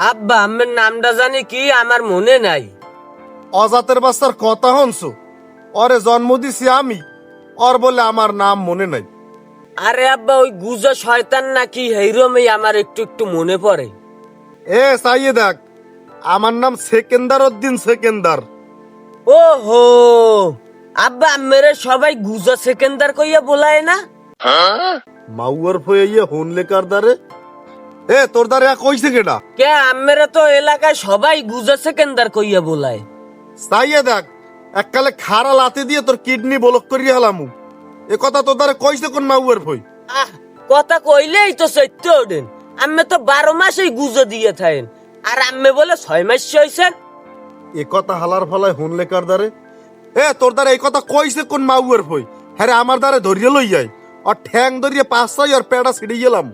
আব্বা আমার নামটা জানি কি আমার মনে নাই। অজাতের বাচ্চার কথা হনছো? ওরে জন্ম দিছি আমি, ওর বলে আমার নাম মনে নাই। আরে আব্বা ওই গুজো শয়তান নাকি হেইরমই আমার একটু একটু মনে পড়ে। এ চাইয়ে দেখ, আমার নাম সেকেন্দার উদ্দিন সেকেন্দার। ও হো আব্বা মেরে সবাই গুজো সেকেন্দার কইয়া বলায় না? মাউয়ার ফয়ে ইয়ে হুনলে কার দারে? এ তোর দারে কইছে কেডা? কে আমেরা তো এলাকায় সবাই গুজো সেকেন্দার কইয়া বলায়। চাইয়ে দেখ, এককালে খাড়া লাতে দিয়ে তোর কিডনি ব্লক করিয়া হলামু। এ কথা তোর দারে কইছে কোন মাউয়ার ফই? আহ কথা কইলেই তো সত্য ওঠেন। আমি তো 12 মাসেই গুজো দিয়ে থাকেন, আর আমি বলে 6 মাস হইছেন। এ কথা হালার ফলায় হুনলে কার দারে? এ তোর দারে এই কথা কইছে কোন মাউয়ার ফই? হ্যাঁ আমার দারে ধরিয়ে লই যাই, আর ঠ্যাং ধরিয়ে পাঁচ ছয় আর পেড়া ছিড়ে গেলাম।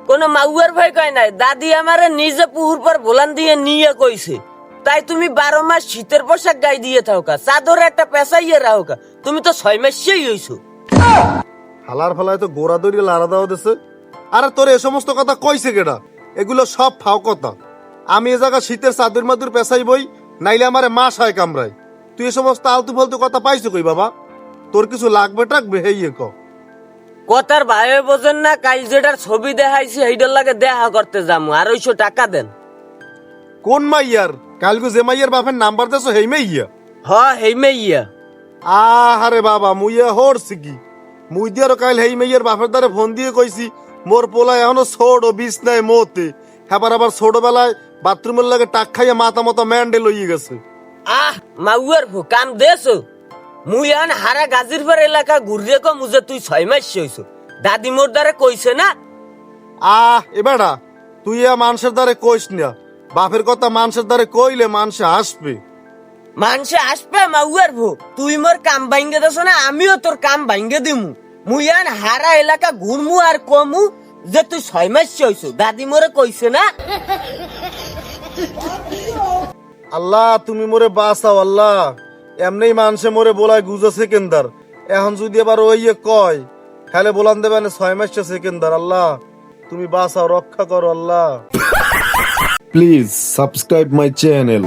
কোন মাউয়ার ভয় কয় নাই, দাদি আমারে নিজে পুহুর পর ভোলান দিয়ে নিয়ে কইছে। তাই তুমি 12 মাস শীতের পোশাক গাই দিয়ে থাকা, চাদরে একটা পেঁচাইয়ে রাখা, তুমি তো 6 মাসেই হইছো। হালার ফলায় তো গোড়া ধরিয়ে লাড়া দেওয়া দিছে। আরে তোর এ সমস্ত কথা কইছে কেডা? এগুলো সব ফাও কথা। আমি এ জায়গা শীতের চাদর মাদুর পেঁচাই বই, নাইলে আমারে মাস হয় কামড়ায়। তুই এ সমস্ত আলতু ফালতু কথা পাইছো কই বাবা? তোর কিছু লাগবে টাকবে হেইয়ে ক। কথার ভাই বোঝেন না, কাল যেটার ছবি দেখাইছি সেইটার লাগে দেখা করতে যামু, আর 200 টাকা দেন। কোন মাইয়ার? কালগু যে মাইয়ার বাপের নাম্বার দেছো হেই মাইয়া? হ হেই মেইয়া। আহারে বাবা, মুইয়া হরছি কি? মুই দিয়ারও কাল হেই মাইয়ার বাপের দ্বারে ফোন দিয়ে কইছি মোর পোলা এখনো ছোট বিষ নাই মতে। হ্যাঁ আবার ছোটবেলায় বাথরুমের লাগে টাক খাইয়া মাথা মতো ম্যান্ডে লইয়ে গেছে। আহ মাউয়ার ভু কাম দেছো। মুই আন হারা গাজীরপুর এলাকা ঘুরিয়ে কম যে তুই 6 মাস হইছো। দাদি মোর দ্বারে কইছে না? এবারা তুই মানুষের দ্বারে কইস না। বাপের কথা মানুষের দ্বারে কইলে মানুষে হাসবে। মানুষে আসবে মাউয়ার ভু, তুই মোর কাম ভাঙ্গে দেছ না, আমিও তোর কাম ভাঙ্গে দিমু। মুই আন হারা এলাকা ঘুরমু আর কমু যে তুই 6 মাস হইছো। দাদি মোরে কইছে না? আল্লাহ তুমি মোরে বাঁচাও আল্লাহ। এমনি মানুষে মোরে বলায় গুজো সেকেন্দার, এখন যদি আবার ওই কয় হ্যালে বলান দেবেন 6 মাস সেকেন্দার। আল্লাহ তুমি বাঁচাও, রক্ষা করো আল্লাহ। Please subscribe my channel.